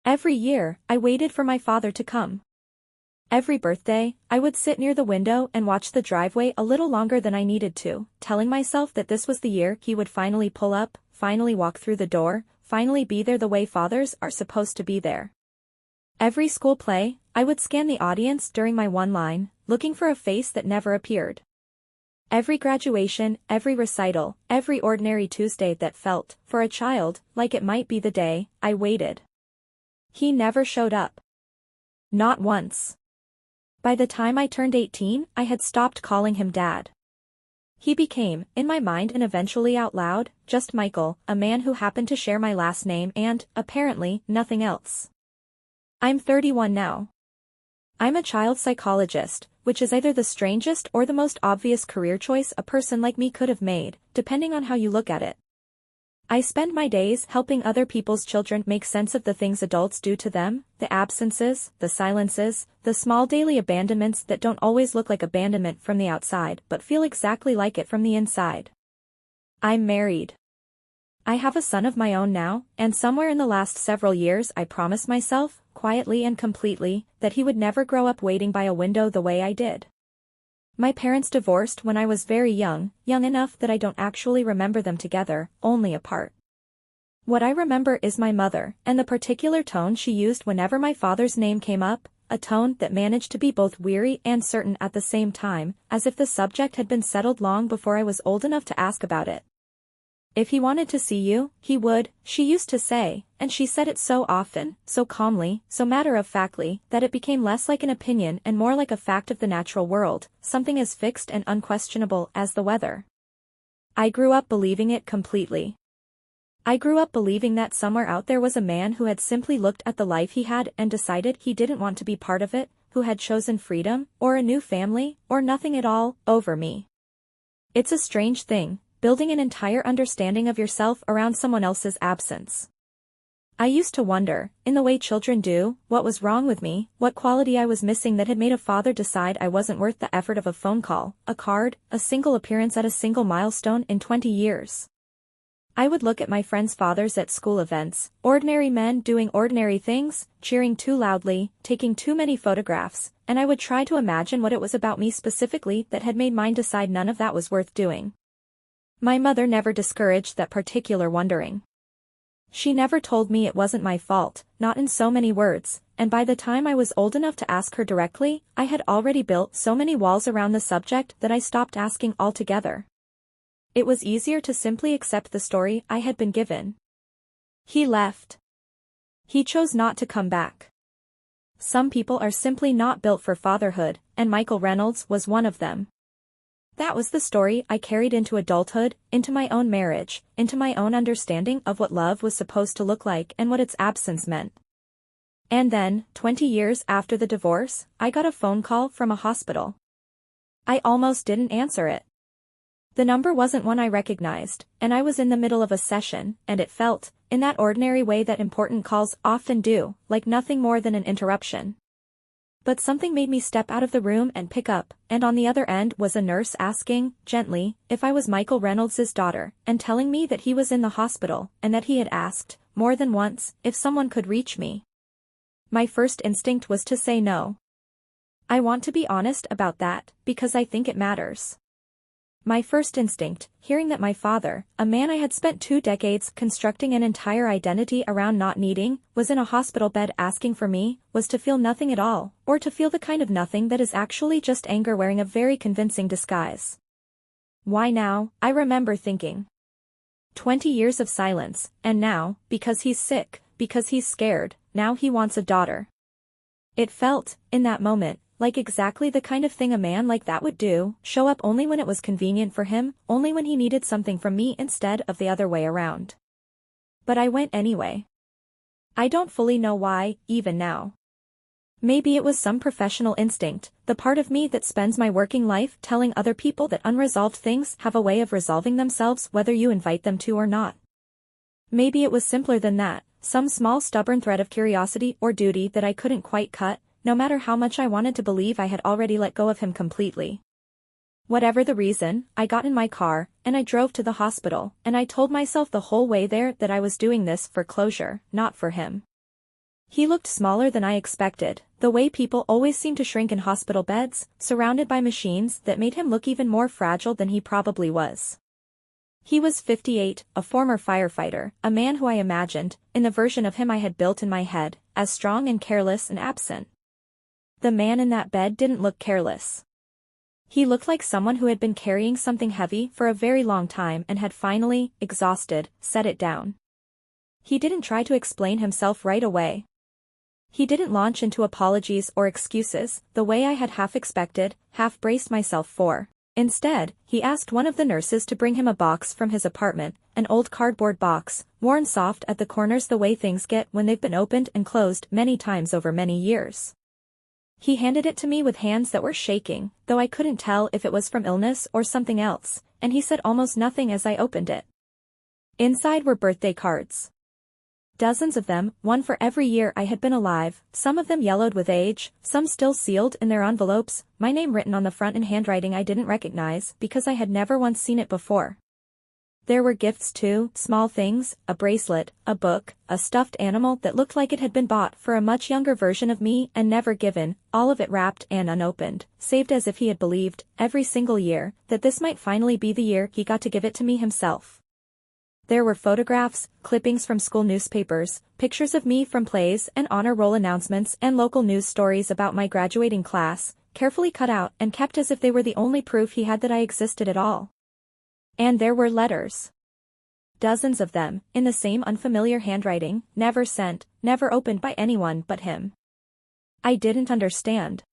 Every year, I waited for my father to come. Every birthday, I would sit near the window and watch the driveway a little longer than I needed to, telling myself that this was the year he would finally pull up, finally walk through the door, finally be there the way fathers are supposed to be there. Every school play, I would scan the audience during my one line, looking for a face that never appeared. Every graduation, every recital, every ordinary Tuesday that felt, for a child, like it might be the day, I waited. He never showed up. Not once. By the time I turned 18, I had stopped calling him Dad. He became, in my mind and eventually out loud, just Michael, a man who happened to share my last name and, apparently, nothing else. I'm 31 now. I'm a child psychologist, which is either the strangest or the most obvious career choice a person like me could have made, depending on how you look at it. I spend my days helping other people's children make sense of the things adults do to them, the absences, the silences, the small daily abandonments that don't always look like abandonment from the outside but feel exactly like it from the inside. I'm married. I have a son of my own now, and somewhere in the last several years I promised myself, quietly and completely, that he would never grow up waiting by a window the way I did. My parents divorced when I was very young enough that I don't actually remember them together, only apart. What I remember is my mother, and the particular tone she used whenever my father's name came up, a tone that managed to be both weary and certain at the same time, as if the subject had been settled long before I was old enough to ask about it. If he wanted to see you, he would, she used to say, and she said it so often, so calmly, so matter-of-factly, that it became less like an opinion and more like a fact of the natural world, something as fixed and unquestionable as the weather. I grew up believing it completely. I grew up believing that somewhere out there was a man who had simply looked at the life he had and decided he didn't want to be part of it, who had chosen freedom, or a new family, or nothing at all, over me. It's a strange thing, building an entire understanding of yourself around someone else's absence. I used to wonder, in the way children do, what was wrong with me, what quality I was missing that had made a father decide I wasn't worth the effort of a phone call, a card, a single appearance at a single milestone in 20 years. I would look at my friends' fathers at school events, ordinary men doing ordinary things, cheering too loudly, taking too many photographs, and I would try to imagine what it was about me specifically that had made mine decide none of that was worth doing. My mother never discouraged that particular wondering. She never told me it wasn't my fault, not in so many words, and by the time I was old enough to ask her directly, I had already built so many walls around the subject that I stopped asking altogether. It was easier to simply accept the story I had been given. He left. He chose not to come back. Some people are simply not built for fatherhood, and Michael Reynolds was one of them. That was the story I carried into adulthood, into my own marriage, into my own understanding of what love was supposed to look like and what its absence meant. And then, 20 years after the divorce, I got a phone call from a hospital. I almost didn't answer it. The number wasn't one I recognized, and I was in the middle of a session, and it felt, in that ordinary way that important calls often do, like nothing more than an interruption. But something made me step out of the room and pick up, and on the other end was a nurse asking, gently, if I was Michael Reynolds' daughter, and telling me that he was in the hospital, and that he had asked, more than once, if someone could reach me. My first instinct was to say no. I want to be honest about that, because I think it matters. My first instinct, hearing that my father, a man I had spent 2 decades constructing an entire identity around not needing, was in a hospital bed asking for me, was to feel nothing at all, or to feel the kind of nothing that is actually just anger wearing a very convincing disguise. Why now, I remember thinking. 20 years of silence, and now, because he's sick, because he's scared, now he wants a daughter. It felt, in that moment, like exactly the kind of thing a man like that would do, show up only when it was convenient for him, only when he needed something from me instead of the other way around. But I went anyway. I don't fully know why, even now. Maybe it was some professional instinct, the part of me that spends my working life telling other people that unresolved things have a way of resolving themselves whether you invite them to or not. Maybe it was simpler than that, some small stubborn thread of curiosity or duty that I couldn't quite cut, no matter how much I wanted to believe I had already let go of him completely. Whatever the reason, I got in my car, and I drove to the hospital, and I told myself the whole way there that I was doing this for closure, not for him. He looked smaller than I expected, the way people always seem to shrink in hospital beds, surrounded by machines that made him look even more fragile than he probably was. He was 58, a former firefighter, a man who I imagined, in the version of him I had built in my head, as strong and careless and absent. The man in that bed didn't look careless. He looked like someone who had been carrying something heavy for a very long time and had finally, exhausted, set it down. He didn't try to explain himself right away. He didn't launch into apologies or excuses, the way I had half expected, half braced myself for. Instead, he asked one of the nurses to bring him a box from his apartment, an old cardboard box, worn soft at the corners the way things get when they've been opened and closed many times over many years. He handed it to me with hands that were shaking, though I couldn't tell if it was from illness or something else, and he said almost nothing as I opened it. Inside were birthday cards. Dozens of them, one for every year I had been alive, some of them yellowed with age, some still sealed in their envelopes, my name written on the front in handwriting I didn't recognize because I had never once seen it before. There were gifts too, small things, a bracelet, a book, a stuffed animal that looked like it had been bought for a much younger version of me and never given, all of it wrapped and unopened, saved as if he had believed, every single year, that this might finally be the year he got to give it to me himself. There were photographs, clippings from school newspapers, pictures of me from plays and honor roll announcements and local news stories about my graduating class, carefully cut out and kept as if they were the only proof he had that I existed at all. And there were letters. Dozens of them, in the same unfamiliar handwriting, never sent, never opened by anyone but him. I didn't understand.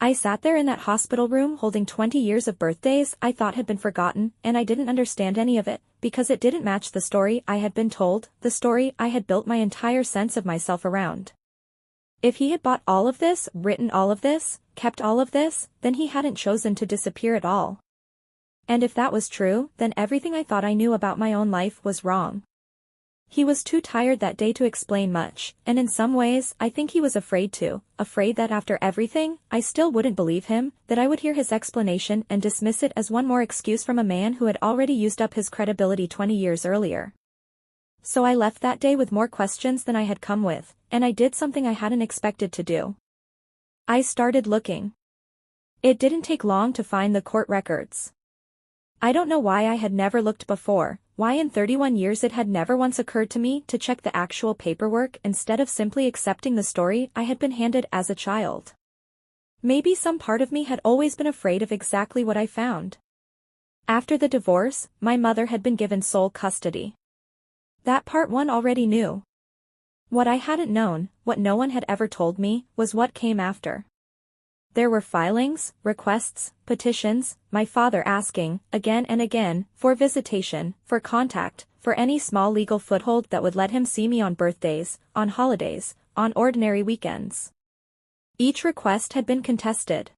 I sat there in that hospital room holding 20 years of birthdays I thought had been forgotten, and I didn't understand any of it, because it didn't match the story I had been told, the story I had built my entire sense of myself around. If he had bought all of this, written all of this, kept all of this, then he hadn't chosen to disappear at all. And if that was true, then everything I thought I knew about my own life was wrong. He was too tired that day to explain much, and in some ways, I think he was afraid that after everything, I still wouldn't believe him, that I would hear his explanation and dismiss it as one more excuse from a man who had already used up his credibility 20 years earlier. So I left that day with more questions than I had come with, and I did something I hadn't expected to do. I started looking. It didn't take long to find the court records. I don't know why I had never looked before, why in 31 years it had never once occurred to me to check the actual paperwork instead of simply accepting the story I had been handed as a child. Maybe some part of me had always been afraid of exactly what I found. After the divorce, my mother had been given sole custody. That part one already knew. What I hadn't known, what no one had ever told me, was what came after. There were filings, requests, petitions, my father asking, again and again, for visitation, for contact, for any small legal foothold that would let him see me on birthdays, on holidays, on ordinary weekends. Each request had been contested.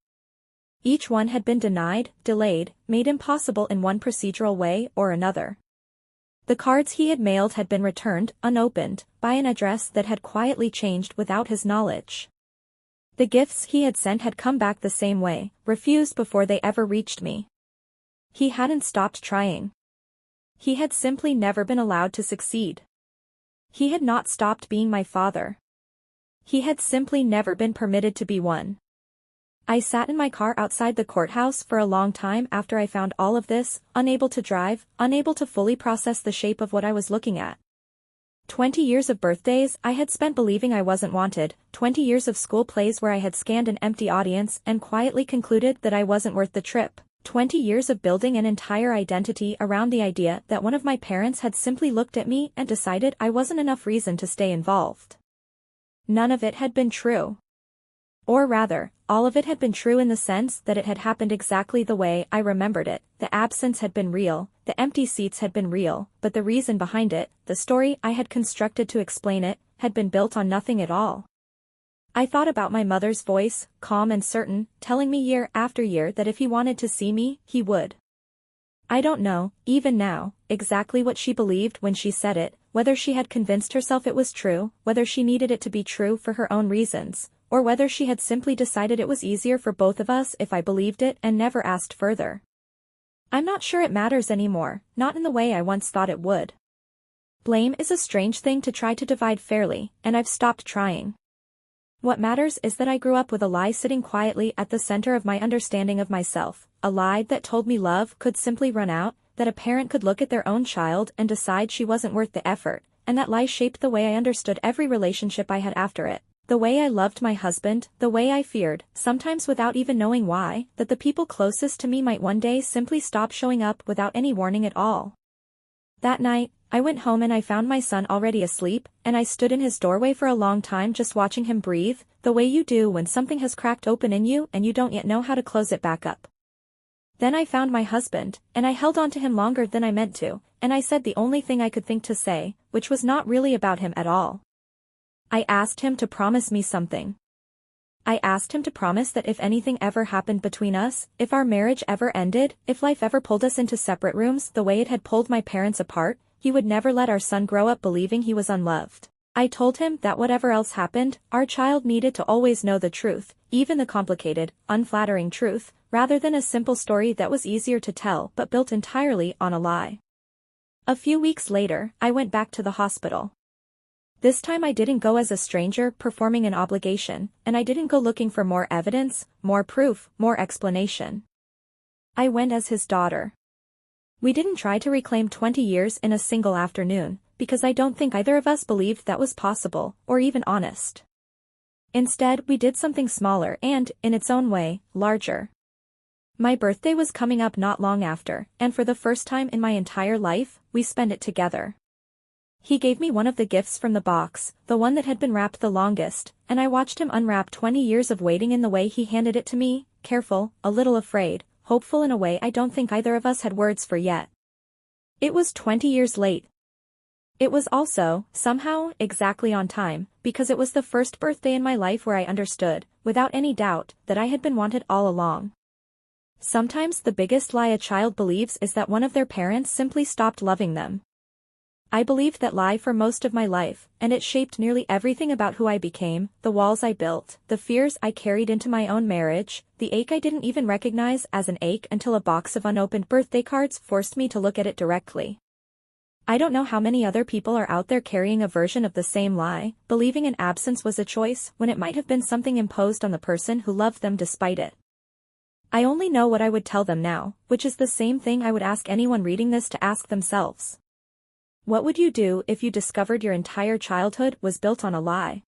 Each one had been denied, delayed, made impossible in one procedural way or another. The cards he had mailed had been returned, unopened, by an address that had quietly changed without his knowledge. The gifts he had sent had come back the same way, refused before they ever reached me. He hadn't stopped trying. He had simply never been allowed to succeed. He had not stopped being my father. He had simply never been permitted to be one. I sat in my car outside the courthouse for a long time after I found all of this, unable to drive, unable to fully process the shape of what I was looking at. 20 years of birthdays I had spent believing I wasn't wanted, 20 years of school plays where I had scanned an empty audience and quietly concluded that I wasn't worth the trip, 20 years of building an entire identity around the idea that one of my parents had simply looked at me and decided I wasn't enough reason to stay involved. None of it had been true. Or rather, all of it had been true in the sense that it had happened exactly the way I remembered it. The absence had been real, the empty seats had been real, but the reason behind it, the story I had constructed to explain it, had been built on nothing at all. I thought about my mother's voice, calm and certain, telling me year after year that if he wanted to see me, he would. I don't know, even now, exactly what she believed when she said it, whether she had convinced herself it was true, whether she needed it to be true for her own reasons, or whether she had simply decided it was easier for both of us if I believed it and never asked further. I'm not sure it matters anymore, not in the way I once thought it would. Blame is a strange thing to try to divide fairly, and I've stopped trying. What matters is that I grew up with a lie sitting quietly at the center of my understanding of myself, a lie that told me love could simply run out, that a parent could look at their own child and decide she wasn't worth the effort, and that lie shaped the way I understood every relationship I had after it. The way I loved my husband, the way I feared, sometimes without even knowing why, that the people closest to me might one day simply stop showing up without any warning at all. That night, I went home and I found my son already asleep, and I stood in his doorway for a long time just watching him breathe, the way you do when something has cracked open in you and you don't yet know how to close it back up. Then I found my husband, and I held on to him longer than I meant to, and I said the only thing I could think to say, which was not really about him at all. I asked him to promise me something. I asked him to promise that if anything ever happened between us, if our marriage ever ended, if life ever pulled us into separate rooms the way it had pulled my parents apart, he would never let our son grow up believing he was unloved. I told him that whatever else happened, our child needed to always know the truth, even the complicated, unflattering truth, rather than a simple story that was easier to tell but built entirely on a lie. A few weeks later, I went back to the hospital. This time I didn't go as a stranger performing an obligation, and I didn't go looking for more evidence, more proof, more explanation. I went as his daughter. We didn't try to reclaim 20 years in a single afternoon, because I don't think either of us believed that was possible, or even honest. Instead, we did something smaller and, in its own way, larger. My birthday was coming up not long after, and for the first time in my entire life, we spent it together. He gave me one of the gifts from the box, the one that had been wrapped the longest, and I watched him unwrap 20 years of waiting in the way he handed it to me, careful, a little afraid, hopeful in a way I don't think either of us had words for yet. It was 20 years late. It was also, somehow, exactly on time, because it was the first birthday in my life where I understood, without any doubt, that I had been wanted all along. Sometimes the biggest lie a child believes is that one of their parents simply stopped loving them. I believed that lie for most of my life, and it shaped nearly everything about who I became, the walls I built, the fears I carried into my own marriage, the ache I didn't even recognize as an ache until a box of unopened birthday cards forced me to look at it directly. I don't know how many other people are out there carrying a version of the same lie, believing an absence was a choice when it might have been something imposed on the person who loved them despite it. I only know what I would tell them now, which is the same thing I would ask anyone reading this to ask themselves. What would you do if you discovered your entire childhood was built on a lie?